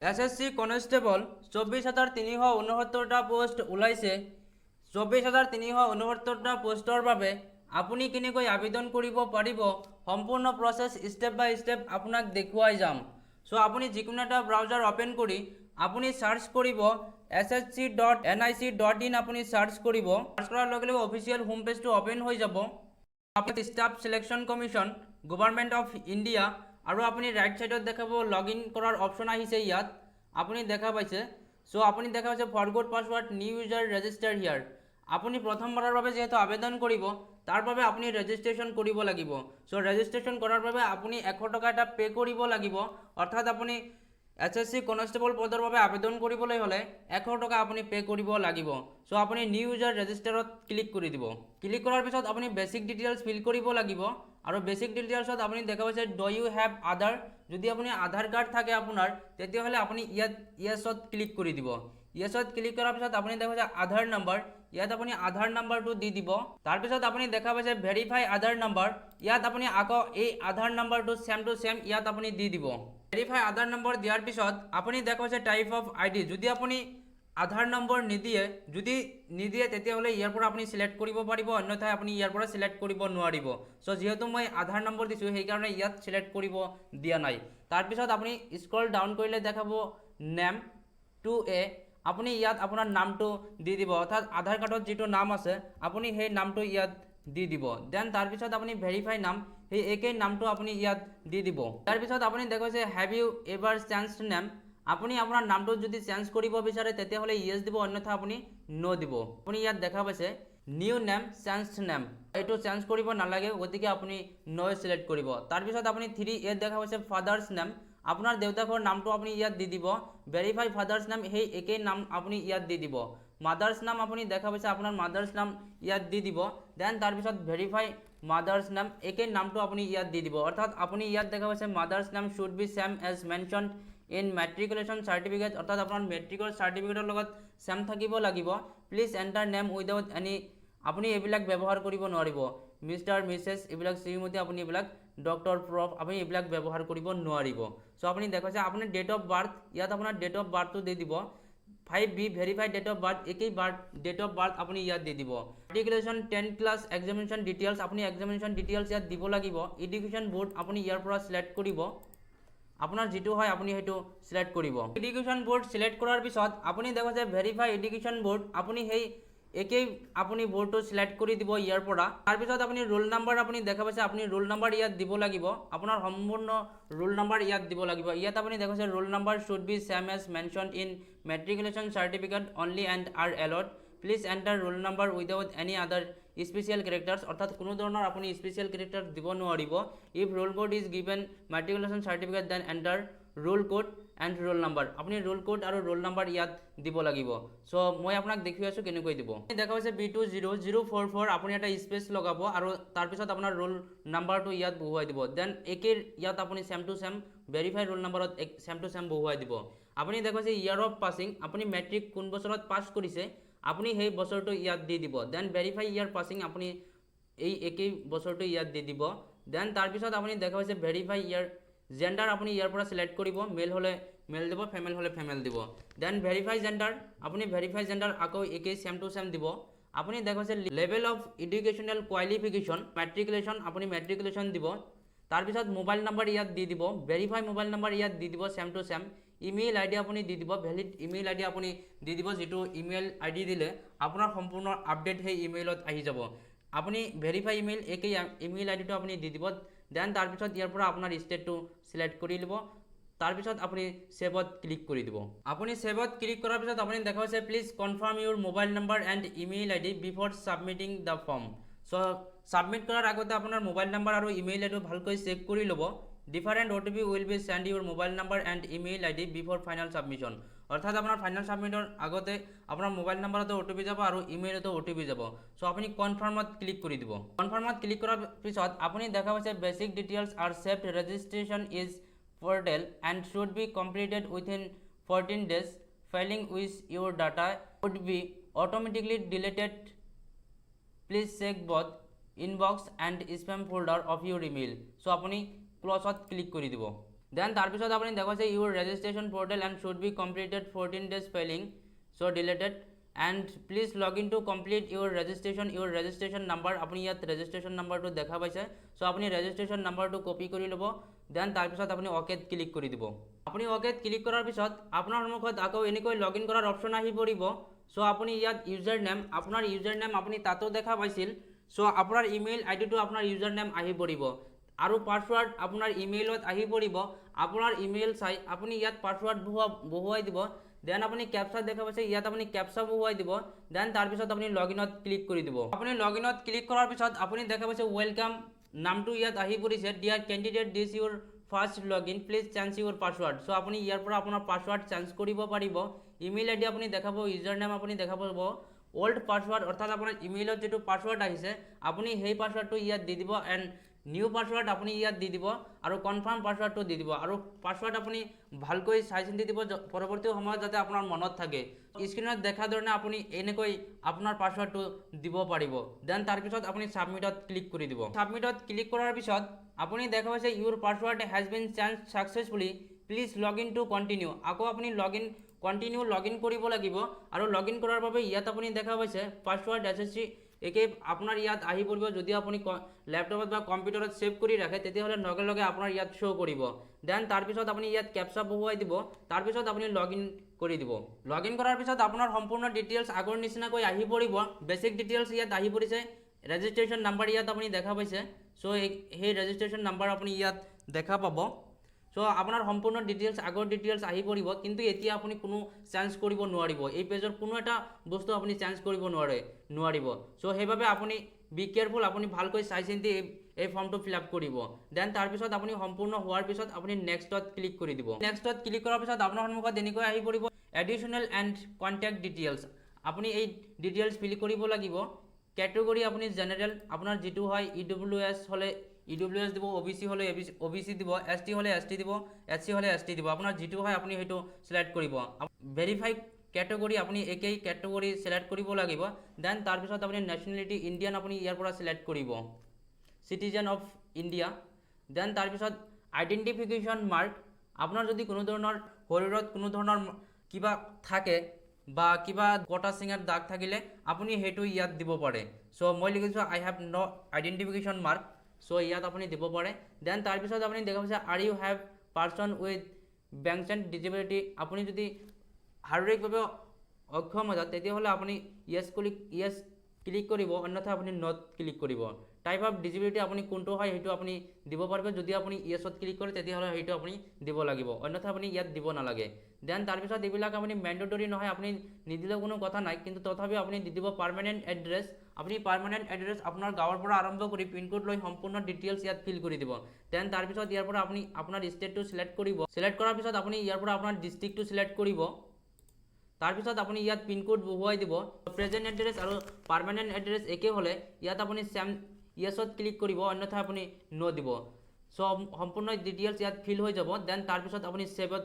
SSC Constable 24,369টা post ওলাইছে। 24,369টা পোষ্টৰ বাবে আপুনি কেনেকৈ আবেদন কৰিব পাৰিব সম্পূৰ্ণ প্ৰসেস স্টেপ বাই স্টেপ আপোনাক দেখুৱাই যাম। সো আপুনি যিকোনো এটা ব্ৰাউজাৰ ওপেন কৰি আপুনি সাৰ্চ কৰিব ssc.nic.in আপুনি সাৰ্চ কৰিব। সাৰ্চ কৰাৰ লগে লগে অফিচিয়েল হোম পেজটো ওপেন হৈ যাব। আপুনি staff selection commission government of India আৰু আপুনি ৰাইট সাইডত দেখাব লগইন কৰাৰ অপশন আহিছে। ইয়াত আপুনি দেখা পাইছে। সো আপুনি দেখা পাইছে ফৰগট পাসওয়াৰ্ড নিউ ইউজাৰ ৰেজিষ্টাৰ হিয়াৰ। আপুনি প্ৰথমবাৰৰ বাবে যেহেতু আবেদন কৰিব তাৰ বাবে আপুনি ৰেজিষ্ট্ৰেশ্যন কৰিব লাগিব। সো ৰেজিষ্ট্ৰেশ্যন কৰাৰ বাবে আপুনি 100 টকা এটা পে কৰিব লাগিব। অৰ্থাৎ আপুনি SSC কনষ্টেবল পদৰ বাবে আবেদন কৰিবলৈ হলে 100 টকা আপুনি পে কৰিব লাগিব। সো আপুনি নিউ ইউজাৰ ৰেজিষ্টাৰত ক্লিক কৰি দিব। ক্লিক কৰাৰ পিছত আপুনি বেসিক ডিটেইলছ ফিল কৰিব লাগিব আৰু বেসিক ডিটেইলছত আপুনি দেখা পাইছে ডু ইউ হ্যাভ আধাৰ। যদি আপুনি আধাৰ কাৰ্ড থাকে আপোনাৰ তেতিয়াহলে আপুনি ইয়াত ইয়েছত ক্লিক কৰি দিব। ইয়েছত ক্লিক কৰাৰ পিছত আপুনি দেখা পাইছে আধাৰ নাম্বাৰ। ইয়াত আপুনি আধাৰ নাম্বাৰটো দি দিব। তাৰ পিছত আপুনি দেখা পাইছে ভেৰিফাই আধাৰ নাম্বাৰ। ইয়াত আপুনি আকৌ এই আধাৰ নাম্বাৰটো সেম টু সেম ইয়াত আপুনি দি দিব। ভেৰিফাই আধাৰ নম্বৰ দিয়াৰ পিছত আপুনি দেখা পাইছে টাইপ অফ আইডি। যদি আপুনি আধাৰ নম্বৰ নিদিয়ে তেতিয়াহলে ইয়াৰ পৰা আপুনি সিলেক্ট কৰিব পাৰিব, অন্যথা আপুনি ইয়াৰ পৰা সিলেক্ট কৰিব নোৱাৰিব। সো যেহেতু মই আধাৰ নম্বৰ দিছো সেইকাৰণে ইয়াত সিলেক্ট কৰিব দিয়া নাই। তাৰ পিছত আপুনি স্ক্ৰল ডাউন কৰিলে দেখাব নেম টু এ। আপুনি ইয়াত আপোনাৰ নামটো দি দিব, অৰ্থাৎ আধাৰ কাৰ্ডত যিটো নাম আছে আপুনি সেই নামটো ইয়াত দি দিব। দেন তাৰ পিছত আপুনি ভেৰিফাই নাম সেই একেই নামটো আপুনি ইয়াত দি দিব। তাৰ পিছত আপুনি দেখাইছে have you ever changed name. আপুনি আপোনাৰ নামটো যদি চেঞ্জ কৰিব বিচাৰে তেতিয়াহলে ইয়েস দিব, অন্যথা আপুনি নো দিব। আপুনি ইয়াত দেখা পাইছে নিউ নেম চেঞ্জড নেম, এইটো চেঞ্জ কৰিব নালাগে, গতিকে আপুনি নো সিলেক্ট কৰিব। তাৰ পিছত আপুনি 3 দেখা পাইছে ফাদাৰ্স নেম। আপোনাৰ দেউতাকৰ নামটো আপুনি ইয়াত দি দিব। ভেৰিফাই ফাদাৰ্স নাম সেই একেই নাম আপুনি ইয়াত দি দিব। মাদাৰ্স নাম আপুনি দেখা পাইছে আপোনাৰ মাদাৰ্স নাম ইয়াত দি দিব। দেন তাৰ পিছত ভেৰিফাই মাদাৰ্স নাম একেই নামটো আপুনি ইয়াত দি দিব। অৰ্থাৎ আপুনি ইয়াত দেখা পাইছে মাদাৰ্স নাম should be same as mentioned in matriculation certificate. অৰ্থাৎ আপোনাৰ মেট্ৰিকৰ চাৰ্টিফিকেটৰ লগত সেম থাকিব লাগিব। Please enter name without any, আপুনি এইবিলাক ব্যৱহাৰ কৰিব নোৱাৰিব। মিষ্টাৰ মিছেছ এইবিলাক শ্ৰীমতী আপুনি এইবিলাক ডক্টৰ প্ৰফ আপুনি এইবিলাক ব্যৱহাৰ কৰিব নোৱাৰিব। সো আপুনি দেখাইছে আপুনি ডেট অফ বাৰ্থ, ইয়াত আপোনাৰ ডেট অফ বাৰ্থটো দি দিব। 5B verify date of birth, একেই ডেট অফ বাৰ্থ আপুনি ইয়াত দি দিব। মেট্ৰিকুলেশ্যন 10 ক্লাছ এক্সামিনেশ্যন ডিটেইলছ, আপুনি এক্সামিনেশ্যন ডিটেইলছ ইয়াত দিব লাগিব। এডুকেশ্যন বোৰ্ড আপুনি ইয়াৰ পৰা সিলেক্ট কৰিব, আপোনাৰ যিটো হয় আপুনি সেইটো সিলেক্ট কৰিব। এডুকেশ্যন বোৰ্ড সিলেক্ট কৰাৰ পিছত আপুনি দেখাইছে ভেৰিফাই এডুকেশ্যন বোৰ্ড, আপুনি সেই একেই আপুনি বোৰ্ডটো সিলেক্ট কৰি দিব ইয়াৰ পৰা। তাৰ পিছত আপুনি ৰোল নাম্বাৰ আপুনি দেখা পাইছে আপুনি ৰোল নাম্বাৰ ইয়াত দিব লাগিব। আপোনাৰ সম্পূৰ্ণ ৰোল নাম্বাৰ ইয়াত দিব লাগিব। ইয়াত আপুনি দেখাইছে roll number should be same as mentioned in matriculation certificate only and are allowed. Please enter roll number without any other special characters, অৰ্থাৎ কোনো ধৰণৰ আপুনি স্পেচিয়েল কেৰেক্টাৰ দিব নোৱাৰিব। If roll code is given matriculation certificate then enter roll code and roll number. আপুনি roll code আৰু ৰোল নাম্বাৰ ইয়াত দিব লাগিব। সো মই আপোনাক দেখুৱাই আছো কেনেকৈ দিব। দেখা পাইছে B20044, আপুনি এটা স্পেচ লগাব আৰু তাৰপিছত আপোনাৰ ৰোল নাম্বাৰটো ইয়াত বহুৱাই দিব। দেন একেই ইয়াত আপুনি same to same verify roll নাম্বাৰত সেম টু সেম বহুৱাই দিব। আপুনি দেখা পাইছে ইয়াৰ অফ পাছিং, আপুনি মেট্ৰিক কোন বছৰত পাছ কৰিছে আপুনি সেই বছৰটো ইয়াত দি দিব। দেন ভেৰিফাই ইয়াৰ পাছিং আপুনি এই একেই বছৰটো ইয়াত দি দিব। দেন তাৰপিছত আপুনি দেখা পাইছে ভেৰিফাই ইয়াৰ জেণ্ডাৰ, আপুনি ইয়াৰ পৰা সিলেক্ট কৰিব, মেল হলে মেল দিব, ফিমেল হলে ফিমেল দিব। দেন ভেৰিফাই জেণ্ডাৰ, আপুনি ভেৰিফাই জেণ্ডাৰ আকৌ একেই সেম টু সেম দিব। আপুনি দেখা পাইছে level of educational qualification matriculation, আপুনি মেট্ৰিকুলেশ্যন দিব। তাৰপিছত মোবাইল নাম্বাৰ ইয়াত দি দিব। ভেৰিফাই মোবাইল নাম্বাৰ ইয়াত দি দিব same to same. Email ID আপুনি দি দিব, ভেলিড ইমেইল আইডি আপুনি দি দিব, যিটো ইমেইল আইডি দিলে আপোনাৰ সম্পূৰ্ণ আপডেট সেই ইমেইলত আহি যাব। আপুনি ভেৰিফাই ইমেইল একেই ইমেইল আইডিটো আপুনি দি দিব। দেন তাৰপিছত ইয়াৰ পৰা আপোনাৰ ষ্টেটটো সিলেক্ট কৰি ল'ব। তাৰপিছত আপুনি সেভত ক্লিক কৰি দিব। আপুনি সেভত ক্লিক কৰাৰ পিছত আপুনি দেখা পাইছে please confirm Euro mobile number and email ID before submitting the form. So submit কৰাৰ আগতে আপোনাৰ মোবাইল নাম্বাৰ আৰু ইমেইল আইডি ভালকৈ চেক কৰি ল'ব। Different OTP will be send Euro mobile number and email ID before final submission. অৰ্থাৎ আপোনাৰ final সাবমিটৰ আগতে আপোনাৰ মোবাইল নাম্বাৰতো OTP যাব আৰু ইমেইলতো OTP যাব। সো আপুনি কনফাৰ্মত ক্লিক কৰি দিব। কনফাৰ্মত ক্লিক কৰাৰ পিছত আপুনি দেখা পাইছে basic details R saved, registration is portal and should be completed within 14 days. Failing with your data would be automatically deleted. Please check both inbox and spam folder of your email. So apuni close ot click kori dibo. Then তাৰপিছত আপুনি দেখাইছে your registration portal and should be completed 14 days failing so' deleted and please log in to complete your registration number আপুনি ইয়াত registration নাম্বাৰটো দেখা পাইছে চ' আপুনি registration নাম্বাৰটো কপি কৰি ল'ব দেন তাৰপিছত আপুনি অকেত ক্লিক কৰি দিব আপুনি অকেত ক্লিক কৰাৰ পিছত আপোনাৰ সন্মুখত আকৌ এনেকৈ লগ ইন কৰাৰ অপশ্যন আহি পৰিব চ' আপুনি ইয়াত আপোনাৰ ইউজাৰ নেম আপুনি তাতো দেখা পাইছিল চ' আপোনাৰ ইমেইল আইডিটো আপোনাৰ ইউজাৰ নেম আহি পৰিব আৰু পাছৱৰ্ড আপোনাৰ ইমেইলত আহি পৰিব আপোনাৰ ইমেইল চাই আপুনি ইয়াত পাছৱৰ্ড বহুৱাই দিব দেন আপুনি কেপচা দেখা পাইছে ইয়াত আপুনি কেপচা বহুৱাই দিব দেন তাৰপিছত আপুনি লগ ইনত ক্লিক কৰি দিব আপুনি লগ ইনত ক্লিক কৰাৰ পিছত আপুনি দেখা পাইছে ৱেলকাম নামটো ইয়াত আহি পৰিছে dear candidate this your first log in please change your password so' আপুনি ইয়াৰ পৰা আপোনাৰ পাছৱৰ্ড চেঞ্জ কৰিব পাৰিব ইমেইল আইডি আপুনি দেখাব ইউজাৰ নেম আপুনি দেখা পাব ওল্ড পাছৱৰ্ড অৰ্থাৎ আপোনাৰ ইমেইলত যিটো পাছৱৰ্ড আহিছে আপুনি সেই পাছৱৰ্ডটো ইয়াত দি দিব এণ্ড নিউ পাছৱৰ্ড আপুনি ইয়াত দি দিব আৰু কনফাৰ্ম পাছৱৰ্ডটো দি দিব আৰু পাছৱৰ্ড আপুনি ভালকৈ চাই চিন্তি দিব পৰৱৰ্তী সময়ত যাতে আপোনাৰ মনত থাকে স্ক্ৰীনত দেখা ধৰণে আপুনি এনেকৈ আপোনাৰ পাছৱৰ্ডটো দিব পাৰিব দেন তাৰপিছত আপুনি ছাবমিটত ক্লিক কৰি দিব ছাবমিটত ক্লিক কৰাৰ পিছত আপুনি দেখা পাইছে your password has been change successfully please log in to continue আকৌ আপুনি লগ ইন কৰিব লাগিব আৰু লগ ইন কৰাৰ বাবে ইয়াত আপুনি দেখা পাইছে পাছৱৰ্ড SSC একে আপোনাৰ ইয়াত আহি পৰিব যদি আপুনি ল্যাপটপত বা কম্পিউটাৰত সেভ কৰি ৰাখে তেতিয়াহ'লে লগে লগে আপোনাৰ ইয়াত শ্ব' কৰিব দেন তাৰপিছত আপুনি ইয়াত কেপচা বহুৱাই দিব তাৰপিছত আপুনি লগ ইন কৰি দিব লগ ইন কৰাৰ পিছত আপোনাৰ সম্পূৰ্ণ ডিটেইলছ আগৰ নিচিনাকৈ আহি পৰিব বেছিক ডিটেইলছ ইয়াত আহি পৰিছে ৰেজিষ্ট্ৰেশ্যন নাম্বাৰ ইয়াত আপুনি দেখা পাইছে চ' সেই ৰেজিষ্ট্ৰেশ্যন নাম্বাৰ আপুনি ইয়াত দেখা পাব চ' আপোনাৰ সম্পূৰ্ণ ডিটেইলছ আগৰ ডিটেইলছ আহি পৰিব কিন্তু এতিয়া আপুনি কোনো চেঞ্জ কৰিব নোৱাৰিব এই পেজৰ কোনো এটা বস্তু আপুনি চেঞ্জ কৰিব নোৱাৰিব চ' সেইবাবে আপুনি বি কেয়াৰফুল আপুনি ভালকৈ চাই চিন্তি এই ফৰ্মটো ফিল আপ কৰিব দেন তাৰপিছত আপুনি সম্পূৰ্ণ হোৱাৰ পিছত আপুনি নেক্সটত ক্লিক কৰি দিব নেক্সটত ক্লিক কৰাৰ পিছত আপোনাৰ সন্মুখত এনেকৈ আহি পৰিব এডিশ্যনেল এণ্ড কণ্টেক্ট ডিটেইলছ আপুনি এই ডিটেইলছ ফিল কৰিব লাগিব কেটেগৰী আপুনি জেনেৰেল আপোনাৰ যিটো হয় EWS হ'লে EWS দিব OBC হ'লে OBC দিব ST হ'লে ST দিব SC হ'লে ST দিব আপোনাৰ যিটো হয় আপুনি সেইটো সিলেক্ট কৰিব ভেৰিফাই কেটেগৰী আপুনি একেই কেটেগৰী সিলেক্ট কৰিব লাগিব দেন তাৰপিছত আপুনি নেশ্যনেলিটি ইণ্ডিয়ান আপুনি ইয়াৰ পৰা সিলেক্ট কৰিব সিটিজেন অফ ইণ্ডিয়া দেন তাৰপিছত আইডেণ্টিফিকেশ্যন মাৰ্ক আপোনাৰ যদি কোনো ধৰণৰ শৰীৰত কোনো ধৰণৰ কিবা থাকে বা কিবা কটা চিঙাৰ দাগ থাকিলে আপুনি সেইটো ইয়াত দিব পাৰে চ' মই লিখিছোঁ I have no identification mark so' ইয়াত আপুনি দিব পাৰে দেন তাৰপিছত আপুনি দেখা পাইছে are you have person with benchmark disability আপুনি যদি শাৰীৰিকভাৱে অক্ষম হৈ যায় তেতিয়াহ'লে আপুনি য়েছ ক্লিক কৰিব অন্যথা আপুনি নট ক্লিক কৰিব টাইপ অফ ডিজেবিলিটি আপুনি কোনটো হয় সেইটো আপুনি দিব পাৰিব যদি আপুনি য়েছত ক্লিক কৰে তেতিয়াহ'লে সেইটো আপুনি দিব লাগিব অন্যথা আপুনি ইয়াত দিব নালাগে দেন তাৰপিছত এইবিলাক আপুনি মেণ্ডেটৰী নহয় আপুনি নিদিলেও কোনো কথা নাই কিন্তু তথাপিও আপুনি দি দিব পাৰ্মানেণ্ট এড্ৰেছ আপুনি পাৰ্মানেণ্ট এড্ৰেছ আপোনাৰ গাঁৱৰ পৰা আৰম্ভ কৰি পিনক'ড লৈ সম্পূৰ্ণ ডিটেইলছ ইয়াত ফিল কৰি দিব দেন তাৰপিছত ইয়াৰ পৰা আপুনি আপোনাৰ ষ্টেটটো সিলেক্ট কৰিব সিলেক্ট কৰাৰ পিছত আপুনি ইয়াৰ পৰা আপোনাৰ ডিষ্ট্ৰিক্টটো সিলেক্ট কৰিব তাৰপিছত আপুনি ইয়াত পিনক'ড বহুৱাই দিব প্ৰেজেণ্ট এড্ৰেছ আৰু পাৰ্মানেণ্ট এড্ৰেছ একে হ'লে ইয়াত আপুনি য়েছত ক্লিক কৰিব অন্যথা আপুনি ন দিব চ' সম্পূৰ্ণ ডিটেইলছ ইয়াত ফিল হৈ যাব দেন তাৰপিছত আপুনি ছেভত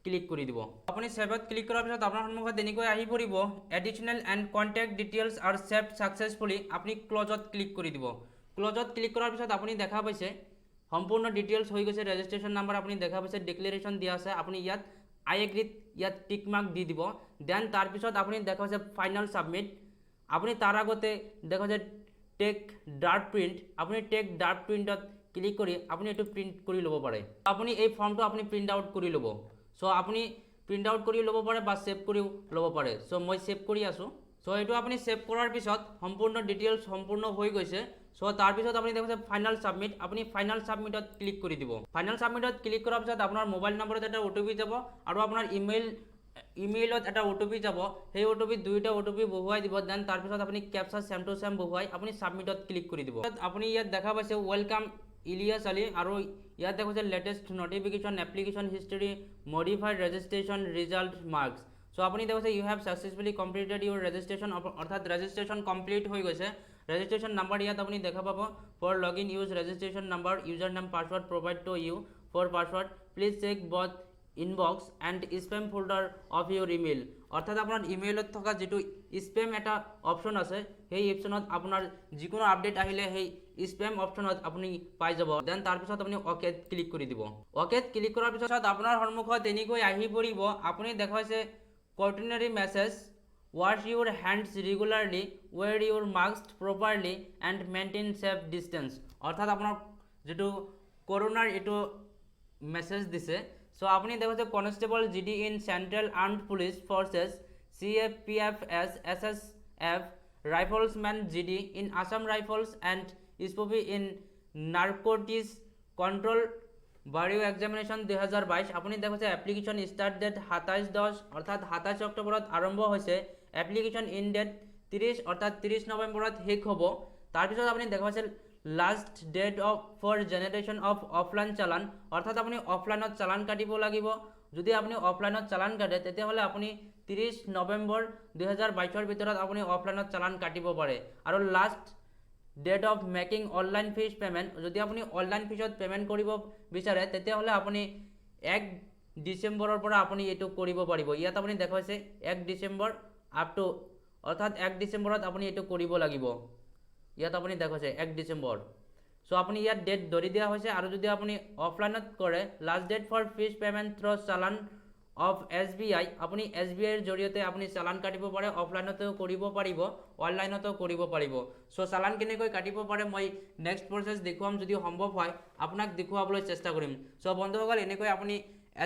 ক্লিক কৰি দিব আপুনি ছেভত ক্লিক কৰাৰ পিছত আপোনাৰ সন্মুখত এনেকৈ আহি পৰিব additional and contact details R saved successfully আপুনি ক্লজত ক্লিক কৰি দিব ক্লজত ক্লিক কৰাৰ পিছত আপুনি দেখা পাইছে সম্পূৰ্ণ ডিটেইলছ হৈ গৈছে ৰেজিষ্ট্ৰেশ্যন নাম্বাৰ আপুনি দেখা পাইছে ডিক্লেৰেশ্যন দিয়া আছে আপুনি ইয়াত আই এগ্ৰিত ইয়াত টিক মাৰ্ক দি দিব দেন তাৰপিছত আপুনি দেখা পাইছে ফাইনেল ছাবমিট আপুনি তাৰ আগতে দেখা পাইছে টেক ডাৰ্ট প্ৰিণ্ট আপুনি টেক ডাৰ্ট প্ৰিণ্টত ক্লিক কৰি আপুনি এইটো প্ৰিণ্ট কৰি ল'ব পাৰে আপুনি এই ফৰ্মটো আপুনি প্ৰিণ্ট আউট কৰি ল'ব চ' আপুনি প্ৰিণ্ট আউট কৰি ল'ব পাৰে বা ছেভ কৰিও ল'ব পাৰে চ' মই ছেভ কৰি আছোঁ চ' এইটো আপুনি ছেভ কৰাৰ পিছত সম্পূৰ্ণ ডিটেইলছ সম্পূৰ্ণ হৈ গৈছে চ' তাৰপিছত আপুনি দেখিছে ফাইনেল ছাবমিট আপুনি ফাইনেল ছাবমিটত ক্লিক কৰি দিব ফাইনেল ছাবমিটত ক্লিক কৰাৰ পিছত আপোনাৰ মোবাইল নম্বৰত এটা OTP যাব আৰু আপোনাৰ ইমেইলত এটা OTP যাব সেই OTP দুইটা OTP বহুৱাই দিব দেন তাৰপিছত আপুনি কেপচা ছেম টু ছেম বহুৱাই আপুনি ছাবমিটত ক্লিক কৰি দিব আপুনি ইয়াত দেখা পাইছে ৱেলকাম ইলিয়াছ আলী আৰু ইয়াত দেখা পাইছে latest notification application history modified registration result marks so' আপুনি দেখা পাইছে you have successfully completed your registration অৰ্থাৎ ৰেজিষ্ট্ৰেশ্যন কমপ্লিট হৈ গৈছে ৰেজিষ্ট্ৰেশ্যন নাম্বাৰ ইয়াত আপুনি দেখা পাব for log in use registration number user name password provide to you for password please check both inbox and spam folder of your email অৰ্থাৎ আপোনাৰ ইমেইলত থকা যিটো স্পেম এটা অপশ্যন আছে সেই অপশ্যনত আপোনাৰ যিকোনো আপডেট আহিলে সেই স্পেম অপশ্যনত আপুনি পাই যাব। দেন তাৰপিছত আপুনি অকেত ক্লিক কৰি দিব। অকেত ক্লিক কৰাৰ পিছত আপোনাৰ সন্মুখত এনেকৈ আহি পৰিব। আপুনি দেখাইছে কৰ্টিনাৰী message, wash your hands regularly, wear your mask properly and maintain safe distance। অৰ্থাৎ আপোনাৰ যেটো কৰোনাৰ এটো মেছেজ দিছে। সো আপুনি দেখাইছে constable GD in central armed police forces CFPFS SSF rifleman GD in Assam rifles and sepoy in narcotics control bureau examination 2022। আপুনি দেখাইছে এপ্লিকেশ্যন ষ্টাৰ্ট ডেট 27/10 অৰ্থাৎ 27 অক্টোবৰত আৰম্ভ হৈছে। এপ্লিকেশ্যন ইন ডেট 30 অৰ্থাৎ 30 নৱেম্বৰত শেষ হ'ব। তাৰপিছত আপুনি দেখাইছে last date for generation of offline challan অৰ্থাৎ আপুনি অফলাইনত চালান কাটিব লাগিব। যদি আপুনি অফলাইনত চালান কাটে তেতিয়াহ'লে আপুনি 30 নৱেম্বৰ 2022ৰ ভিতৰত আপুনি অফলাইনত চালান কাটিব পাৰে। আৰু last date of making online fees payment, যদি আপুনি অনলাইন ফিজত পেমেণ্ট কৰিব বিচাৰে তেতিয়াহ'লে আপুনি 1 ডিচেম্বৰৰ পৰা আপুনি এইটো কৰিব পাৰিব। ইয়াত আপুনি দেখাইছে 1 ডিচেম্বৰ আপ টু অৰ্থাৎ 1 ডিচেম্বৰত আপুনি এইটো কৰিব লাগিব। ইয়াত আপুনি দেখাইছে 1 ডিচেম্বৰ। সো আপুনি ইয়াত ডেট ধৰি দিয়া হৈছে। আৰু যদি আপুনি অফলাইনত কৰে last date for fees payment through challan of SBI, আপুনি SBIৰ জৰিয়তে আপুনি চালান কাটিব পাৰে। অফলাইনতো কৰিব পাৰিব, অনলাইনতো কৰিব পাৰিব। সো চালান কেনেকৈ কাটিব পাৰে মই নেক্সট প্ৰচেছ দেখুৱাম, যদি সম্ভৱ হয় আপোনাক দেখুৱাবলৈ চেষ্টা কৰিম। সো বন্ধুসকল এনেকৈ আপুনি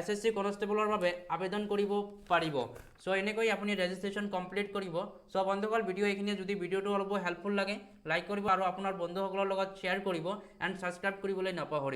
SSC কনষ্টেবলৰ বাবে আবেদন কৰিব পাৰিব। সো এনেকৈ আপুনি ৰেজিষ্ট্ৰেশ্যন কমপ্লিট কৰিব। সো বন্ধুসকল ভিডিঅ' এইখিনিয়ে। যদি ভিডিঅ'টো অলপ হেল্পফুল লাগে লাইক কৰিব আৰু আপোনাৰ বন্ধুসকলৰ লগত শ্বেয়াৰ কৰিব এণ্ড ছাবস্ক্ৰাইব কৰিবলৈ নাপাহৰিব।